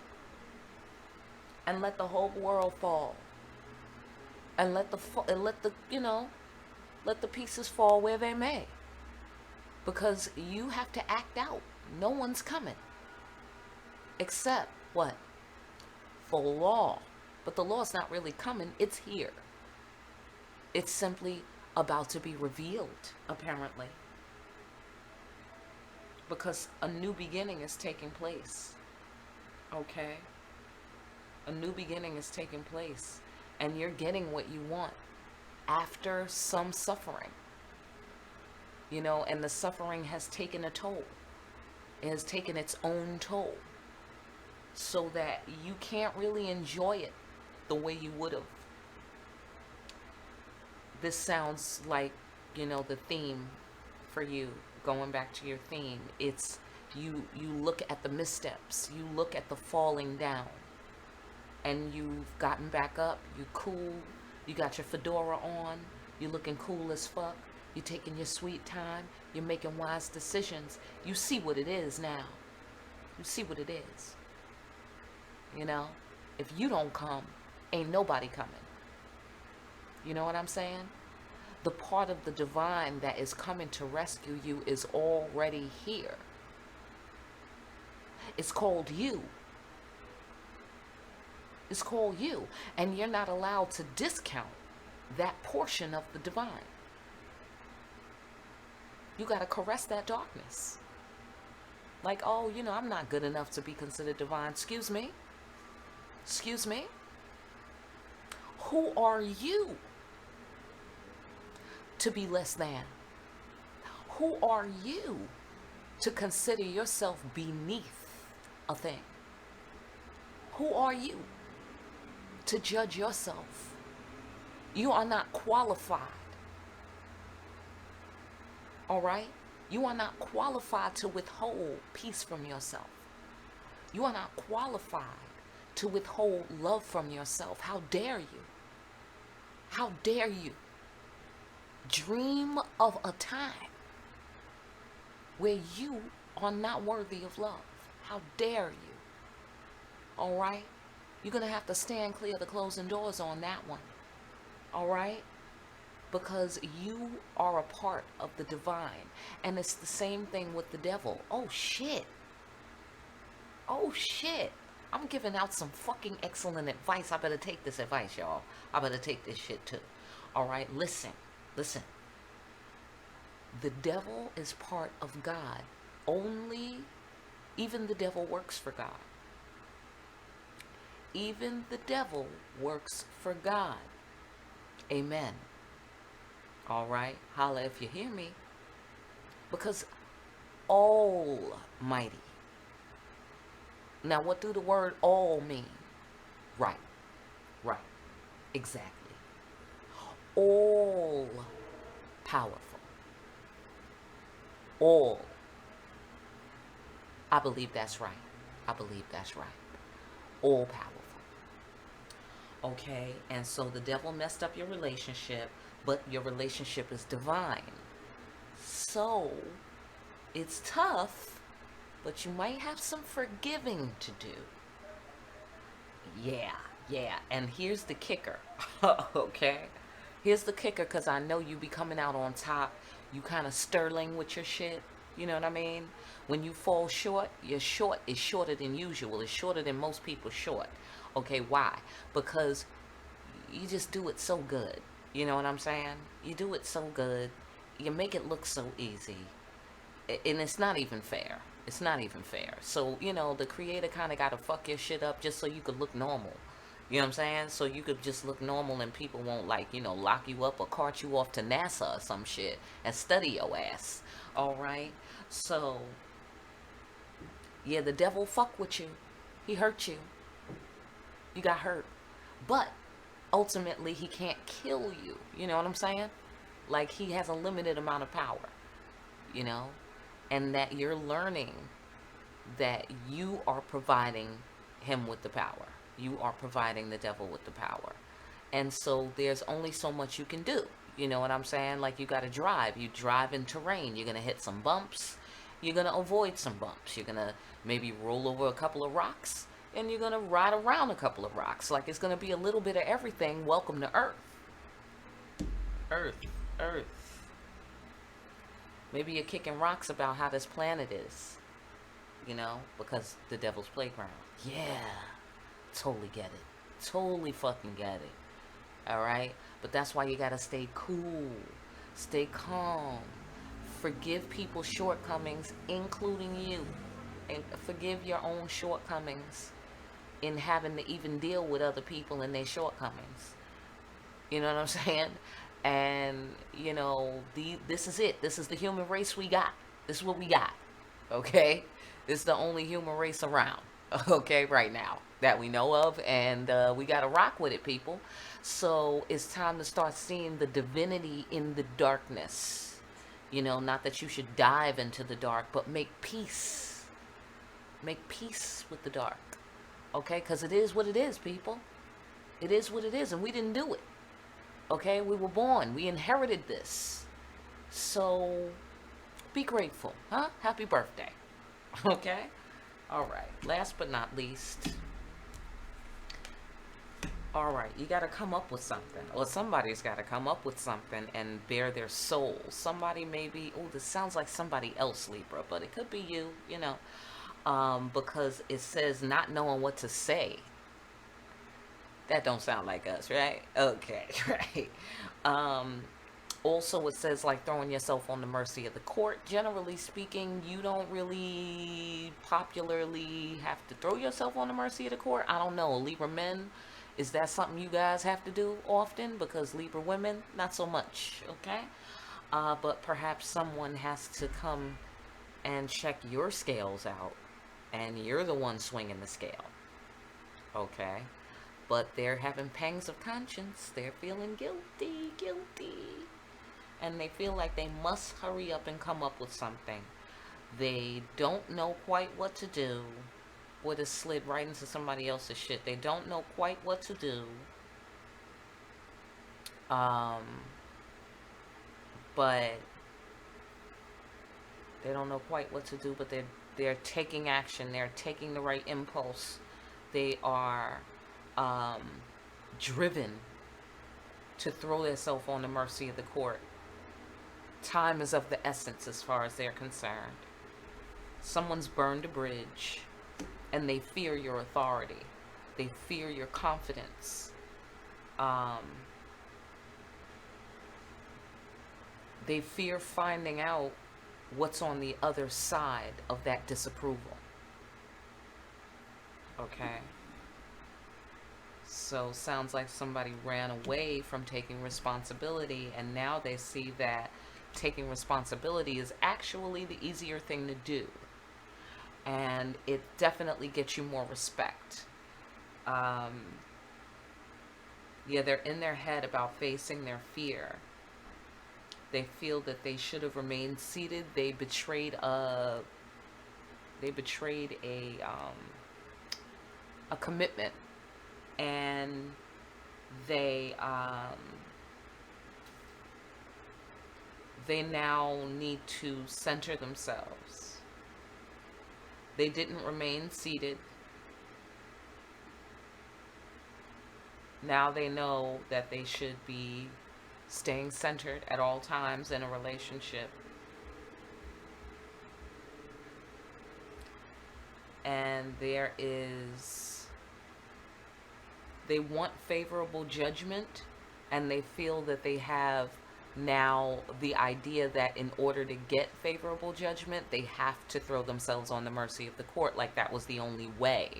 and let the whole world fall. And let the pieces fall where they may. Because you have to act out. No one's coming. Except what? For law. But the law's not really coming, it's here. It's simply about to be revealed, apparently. Because a new beginning is taking place. Okay? A new beginning is taking place. And you're getting what you want after some suffering. You know, and the suffering has taken a toll. It has taken its own toll. So that you can't really enjoy it the way you would have. This sounds like, the theme for you, going back to your theme. It's you look at the missteps, you look at the falling down, and you've gotten back up, you cool, you got your fedora on, you looking cool as fuck, you taking your sweet time, you're making wise decisions. You see what it is now. You see what it is. If you don't come, ain't nobody coming. You know what I'm saying? The part of the divine that is coming to rescue you is already here. It's called you. It's called you. And you're not allowed to discount that portion of the divine. You got to caress that darkness. Like, oh, I'm not good enough to be considered divine. Excuse me? Excuse me? Who are you to be less than? Who are you to consider yourself beneath a thing? Who are you to judge yourself? You are not qualified. All right? You are not qualified to withhold peace from yourself. You are not qualified to withhold love from yourself. How dare you? How dare you dream of a time where you are not worthy of love? How dare you? All right? You're going to have to stand clear of the closing doors on that one. All right? Because you are a part of the divine. And it's the same thing with the devil. Oh, shit. Oh, shit. I'm giving out some fucking excellent advice. I better take this advice, y'all. I better take this shit too. All right? Listen. Listen. The devil is part of God. Even the devil works for God. Even the devil works for God. Amen. All right? Holla if you hear me. Because Almighty. Now, what do the word all mean? Right. Right. Exactly. All powerful. All. I believe that's right. I believe that's right. All powerful. Okay? And so the devil messed up your relationship, but your relationship is divine. So, it's tough, but you might have some forgiving to do. Yeah. And here's the kicker. Okay? Here's the kicker, because I know you be coming out on top. You kind of sterling with your shit. You know what I mean? When you fall short, your short is shorter than usual. It's shorter than most people short. Okay, why? Because you just do it so good. You know what I'm saying? You do it so good. You make it look so easy. And it's not even fair. It's not even fair. So, the creator kind of got to fuck your shit up just so you could look normal. You know what I'm saying? So you could just look normal and people won't lock you up or cart you off to NASA or some shit and study your ass. All right? So, yeah, the devil fuck with you. He hurt you. You got hurt. But ultimately, he can't kill you. You know what I'm saying? Like, he has a limited amount of power. And that you're learning that you are providing him with the power. You are providing the devil with the power. And so there's only so much you can do. You know what I'm saying? Like, you got to drive. You drive in terrain. You're going to hit some bumps. You're going to avoid some bumps. You're going to maybe roll over a couple of rocks. And you're going to ride around a couple of rocks. Like, it's going to be a little bit of everything. Welcome to Earth. Earth. Earth. Maybe you're kicking rocks about how this planet is. You know? Because the devil's playground. Yeah. Totally get it. Totally fucking get it. Alright? But that's why you gotta stay cool. Stay calm. Forgive people's shortcomings, including you. And forgive your own shortcomings in having to even deal with other people and their shortcomings. You know what I'm saying? And, you know, this is it. This is the human race we got. This is what we got. Okay? This is the only human race around. Okay, right now. That we know of. And we gotta rock with it, people. So it's time to start seeing the divinity in the darkness. You know, not that you should dive into the dark, but make peace. Make peace with the dark. Okay? Because it is what it is, people. It is what it is, and we didn't do it. Okay? We were born. We inherited this. So, be grateful. Huh? Happy birthday. Okay? Alright. Last but not least. Alright, you got to come up with something. Or somebody's got to come up with something and bare their soul. Somebody maybe, oh, this sounds like somebody else, Libra, but it could be you, you know. Because it says not knowing what to say. That don't sound like us, right? Okay, right. Also, it says like throwing yourself on the mercy of the court. Generally speaking, you don't really popularly have to throw yourself on the mercy of the court. I don't know. Libra men, is that something you guys have to do often? Because Libra women, not so much, okay? But perhaps someone has to come and check your scales out. And you're the one swinging the scale. Okay? But they're having pangs of conscience. They're feeling guilty. And they feel like they must hurry up and come up with something. They don't know quite what to do. Would have slid right into somebody else's shit. They don't know quite what to do. But they don't know quite what to do, but they're taking action. They're taking the right impulse. They are driven to throw themselves on the mercy of the court. Time is of the essence as far as they're concerned. Someone's burned a bridge, and they fear your authority. They fear your confidence. They fear finding out what's on the other side of that disapproval. Okay? So, sounds like somebody ran away from taking responsibility, and now they see that taking responsibility is actually the easier thing to do. And it definitely gets you more respect. Yeah, they're in their head about facing their fear. They feel that they should have remained seated. They betrayed a commitment, and they now need to center themselves. They didn't remain seated. Now they know that they should be staying centered at all times in a relationship. And they want favorable judgment, and they feel that they have now the idea that in order to get favorable judgment, they have to throw themselves on the mercy of the court, like that was the only way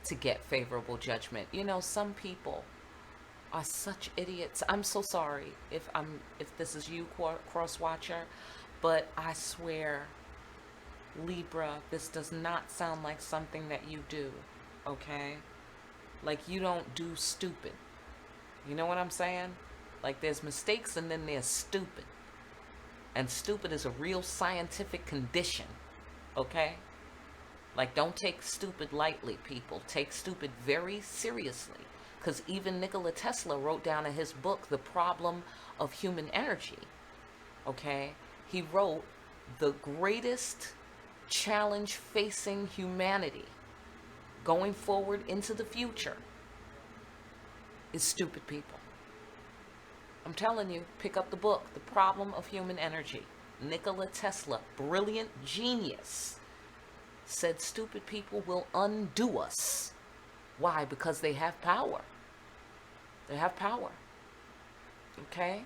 to get favorable judgment. You know, some people are such idiots. I'm so sorry if this is you, cross watcher, but I swear, Libra, this does not sound like something that you do. Okay? Like, you don't do stupid. You know what I'm saying? Like, there's mistakes and then there's stupid. And stupid is a real scientific condition. Okay? Like, don't take stupid lightly, people. Take stupid very seriously. Because even Nikola Tesla wrote down in his book, The Problem of Human Energy, okay? He wrote, the greatest challenge facing humanity going forward into the future is stupid people. I'm telling you, pick up the book, The Problem of Human Energy. Nikola Tesla, brilliant genius, said stupid people will undo us. Why? Because they have power. They have power. Okay?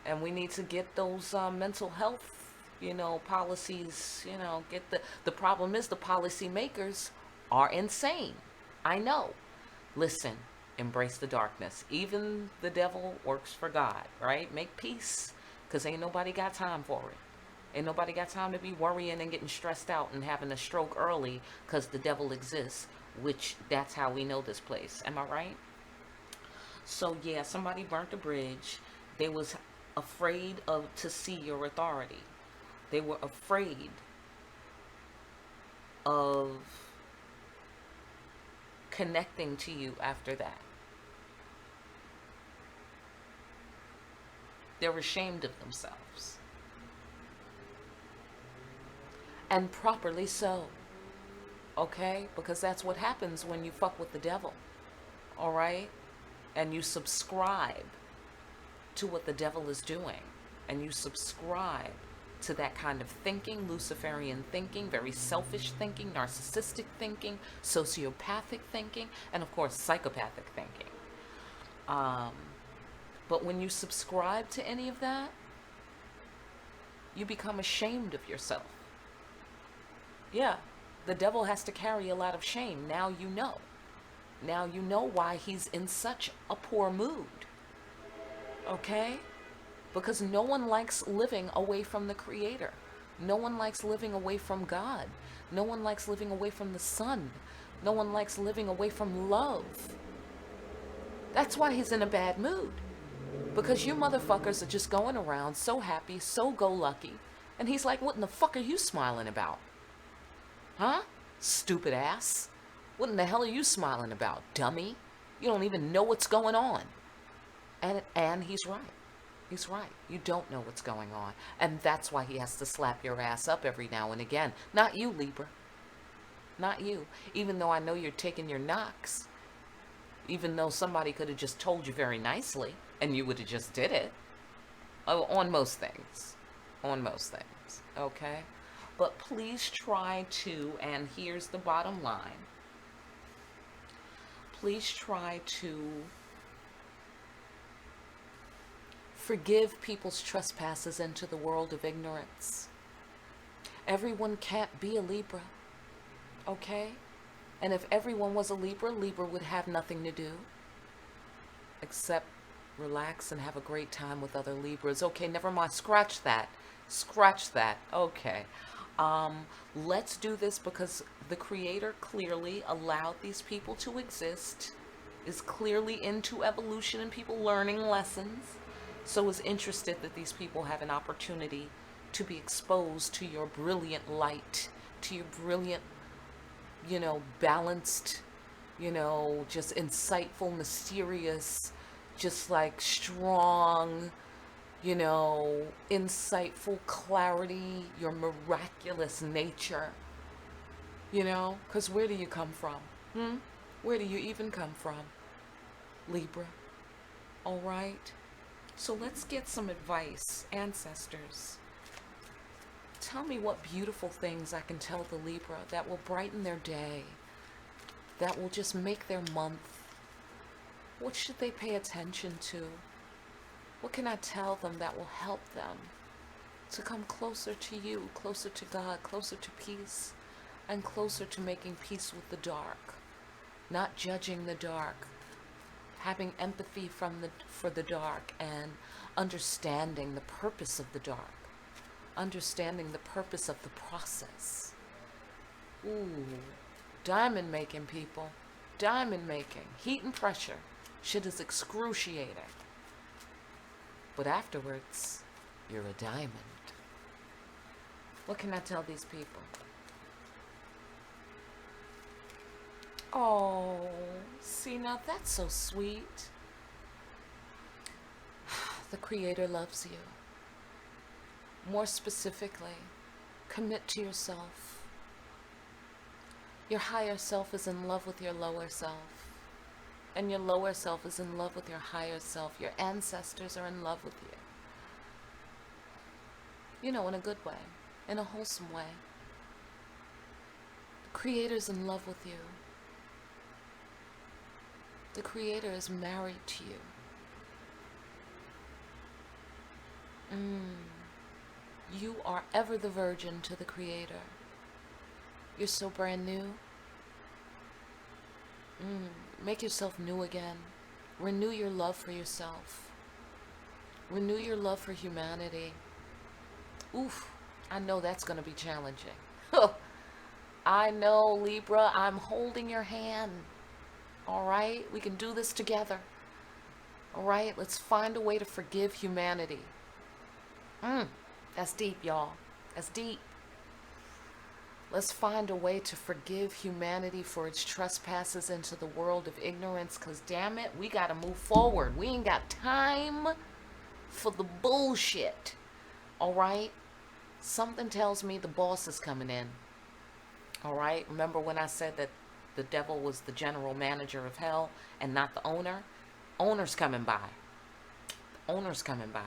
And we need to get those mental health, policies, get the problem is the policymakers are insane. I know. Listen, embrace the darkness. Even the devil works for God, right? Make peace, because ain't nobody got time for it. Ain't nobody got time to be worrying and getting stressed out and having a stroke early because the devil exists, which that's how we know this place. Am I right? So yeah, somebody burnt the bridge. They was afraid to see your authority. They were afraid of connecting to you after that. They're ashamed of themselves. And properly so. Okay? Because that's what happens when you fuck with the devil. Alright? And you subscribe to what the devil is doing. And you subscribe to that kind of thinking, Luciferian thinking, very selfish thinking, narcissistic thinking, sociopathic thinking, and of course psychopathic thinking. But when you subscribe to any of that, you become ashamed of yourself. Yeah, the devil has to carry a lot of shame. Now you know. Now you know why he's in such a poor mood. Okay? Because no one likes living away from the Creator. No one likes living away from God. No one likes living away from the sun. No one likes living away from love. That's why he's in a bad mood. Because you motherfuckers are just going around so happy, so go-lucky. And he's like, what in the fuck are you smiling about? Huh? Stupid ass. What in the hell are you smiling about, dummy? You don't even know what's going on. And he's right. He's right. You don't know what's going on. And that's why he has to slap your ass up every now and again. Not you, Libra. Not you. Even though I know you're taking your knocks. Even though somebody could have just told you very nicely and you would have just did it. Oh, on most things. On most things. Okay? But please try to, and here's the bottom line. Please try to forgive people's trespasses into the world of ignorance. Everyone can't be a Libra, okay? And if everyone was a Libra, Libra would have nothing to do except relax and have a great time with other Libras. Okay, never mind. Scratch that. Scratch that. Okay. Let's do this because the Creator clearly allowed these people to exist, is clearly into evolution and people learning lessons. So is interested that these people have an opportunity to be exposed to your brilliant light, to your brilliant, balanced, just insightful, mysterious, just like strong, insightful clarity, your miraculous nature, because where do you come from? Where do you even come from, Libra? All right. So let's get some advice. Ancestors, tell me what beautiful things I can tell the Libra that will brighten their day, that will just make their month. What should they pay attention to? What can I tell them that will help them to come closer to you, closer to God, closer to peace, and closer to making peace with the dark, not judging the dark, having empathy for the dark and understanding the purpose of the dark, understanding the purpose of the process. Ooh, diamond making, people. Diamond making. Heat and pressure. Shit is excruciating. But afterwards, you're a diamond. What can I tell these people? Oh, see, now that's so sweet. The Creator loves you. More specifically, commit to yourself. Your higher self is in love with your lower self. And your lower self is in love with your higher self. Your ancestors are in love with you. You know, in a good way, in a wholesome way. The Creator's in love with you. The Creator is married to you. You are ever the virgin to the Creator. You're so brand new. Make yourself new again. Renew your love for yourself. Renew your love for humanity. Oof, I know that's going to be challenging. I know, Libra, I'm holding your hand. All right, we can do this together. All right, let's find a way to forgive humanity. That's deep, y'all. That's deep. Let's find a way to forgive humanity for its trespasses into the world of ignorance, because damn it, we got to move forward. We ain't got time for the bullshit. All right? Something tells me the boss is coming in. All right? Remember when I said that the devil was the general manager of hell and not the owner? Owner's coming by. Owner's coming by.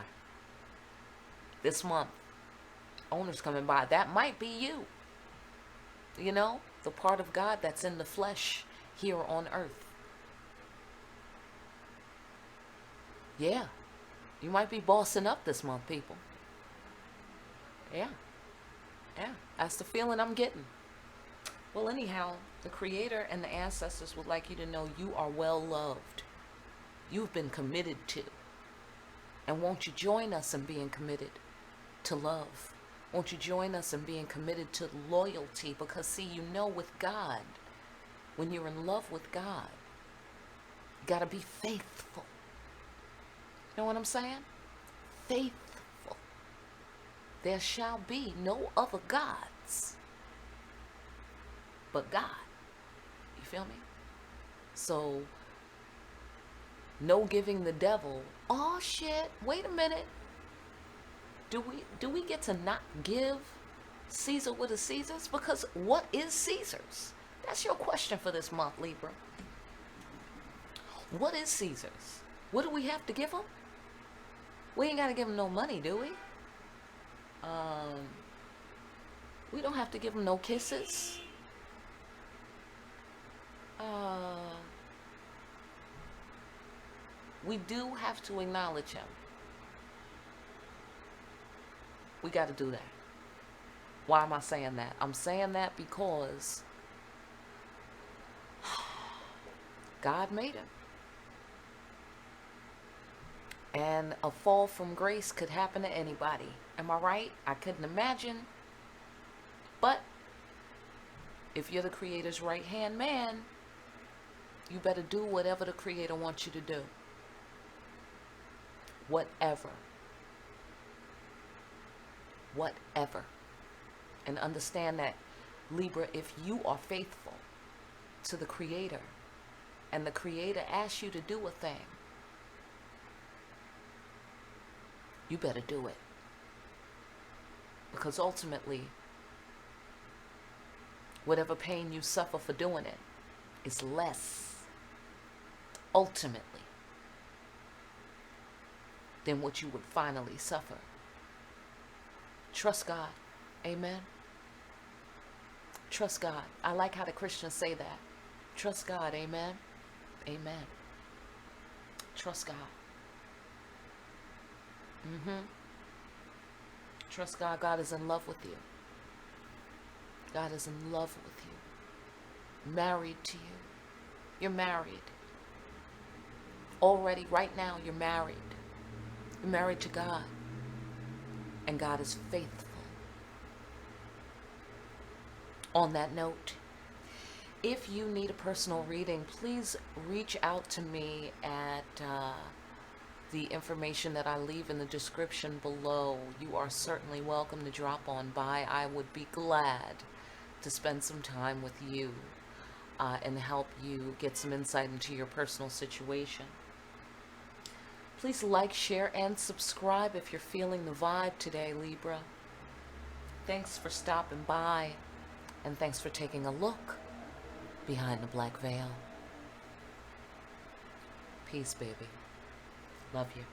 This month. Owner's coming by. That might be you. You know, the part of God that's in the flesh here on earth. Yeah. You might be bossing up this month, people. Yeah. Yeah. That's the feeling I'm getting. Well, anyhow, the Creator and the ancestors would like you to know you are well loved. You've been committed to. And won't you join us in being committed to love? Won't you join us in being committed to loyalty? Because, see, you know, with God, when you're in love with God, you got to be faithful. You know what I'm saying? Faithful. There shall be no other gods but God. You feel me? So, no giving the devil, oh shit, wait a minute. Do we get to not give Caesar what is Caesar's? Because what is Caesar's? That's your question for this month, Libra. What is Caesar's? What do we have to give him? We ain't got to give him no money, do we? We don't have to give him no kisses. We do have to acknowledge him. We got to do that. Why am I saying that? I'm saying that because God made him. And a fall from grace could happen to anybody. Am I right? I couldn't imagine. But if you're the Creator's right-hand man, you better do whatever the Creator wants you to do. Whatever. Whatever. And understand that, Libra, if you are faithful to the Creator and the Creator asks you to do a thing, you better do it. Because ultimately, whatever pain you suffer for doing it is less, ultimately, than what you would finally suffer. Trust God. Amen. Trust God. I like how the Christians say that. Trust God. Amen. Amen. Trust God. Trust God. God is in love with you. God is in love with you. Married to you. You're married. Already, right now, you're married. You're married to God. And God is faithful. On that note, if you need a personal reading, please reach out to me at the information that I leave in the description below. You are certainly welcome to drop on by. I would be glad to spend some time with you. and help you get some insight into your personal situation. Please like, share, and subscribe if you're feeling the vibe today, Libra. Thanks for stopping by, and thanks for taking a look behind the black veil. Peace, baby. Love you.